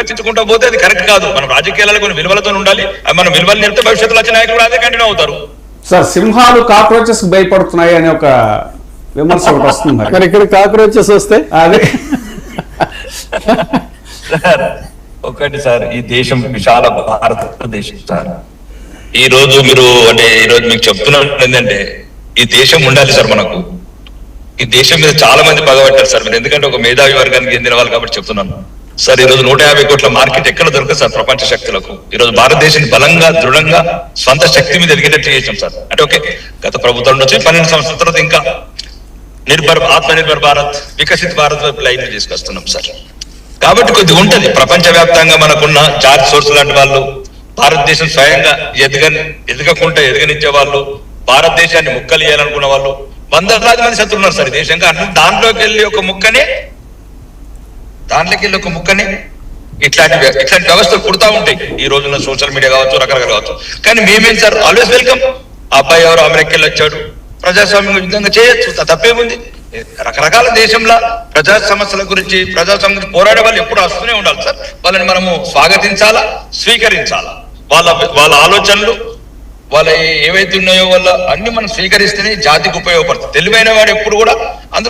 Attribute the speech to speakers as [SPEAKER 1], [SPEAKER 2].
[SPEAKER 1] విమర్శించుకుంటూ పోతే అది కరెక్ట్ కాదు. మనం రాజకీయాలలో కొన్ని విలువలతో ఉండాలి. మనం విలువలు నిలిపితే భవిష్యత్తులో వచ్చే నాయకులు కూడా అదే కంటిన్యూ అవుతారు.
[SPEAKER 2] సార్, సింహాలు కాక్రోచెస్ భయపడుతున్నాయి అనే ఒక విమర్శ ఒకటి వస్తుంది.
[SPEAKER 3] మరి ఇక్కడ కాక్రోచెస్ వస్తే
[SPEAKER 2] అదే
[SPEAKER 1] ఒకటి సార్, ఈ దేశం విశాల భారతదేశం సార్. ఈ రోజు మీకు చెప్తున్నాను ఏంటంటే ఈ దేశం ఉండాలి సార్. మనకు ఈ దేశం మీద చాలా మంది పగబట్టారు సార్ మీరు, ఎందుకంటే ఒక మేధావి వర్గానికి చెందిన వాళ్ళు కాబట్టి చెప్తున్నాను సార్. ఈ రోజు 150 కోట్ల మార్కెట్ ఎక్కడ దొరకదు సార్ ప్రపంచ శక్తులకు. ఈ రోజు భారతదేశాన్ని బలంగా దృఢంగా స్వంత శక్తి మీద ఎదిగేటట్టు చేసాం సార్. అంటే ఓకే, గత ప్రభుత్వం నుంచి 12 సంవత్సరాల తర్వాత ఇంకా ఆత్మనిర్భర్ భారత్, వికసిత్ భారత్ వైపు లైన్ తీసుకొస్తున్నాం సార్. కాబట్టి కొద్దిగా ఉంటది ప్రపంచవ్యాప్తంగా మనకున్న జార్జ్ సోర్స్ లాంటి వాళ్ళు, భారతదేశం స్వయంగా ఎదగకుండా ఎదగనిచ్చే వాళ్ళు, భారతదేశాన్ని ముక్కలియాలనుకున్న వాళ్ళు వందలాది మంది శత్రులు ఉన్నారు సార్ ఈ దేశంగా. అంటే దాంట్లోకి వెళ్ళి ఒక ముక్కనే ఇట్లాంటి వ్యవస్థలు పుడతా ఉంటాయి ఈ రోజున, సోషల్ మీడియా కావచ్చు, రకరకాలు కావచ్చు. కానీ మేమేం సార్, ఆల్వేస్ వెల్కమ్. ఆ అబ్బాయి ఎవరు అమెరికా వచ్చాడు, ప్రజాస్వామ్యం విధంగా చేయొచ్చు, తప్పేముంది. రకరకాల దేశంలో ప్రజా సమస్యల గురించి పోరాడే వాళ్ళు ఎప్పుడు వస్తూనే ఉండాలి సార్. వాళ్ళని మనము స్వాగతించాలా, స్వీకరించాలా. వాళ్ళ ఆలోచనలు వాళ్ళ ఏవైతే ఉన్నాయో వాళ్ళ అన్ని మనం స్వీకరిస్తేనే జాతికి ఉపయోగపడుతుంది. తెలివైన వాడు ఎప్పుడు కూడా అందులో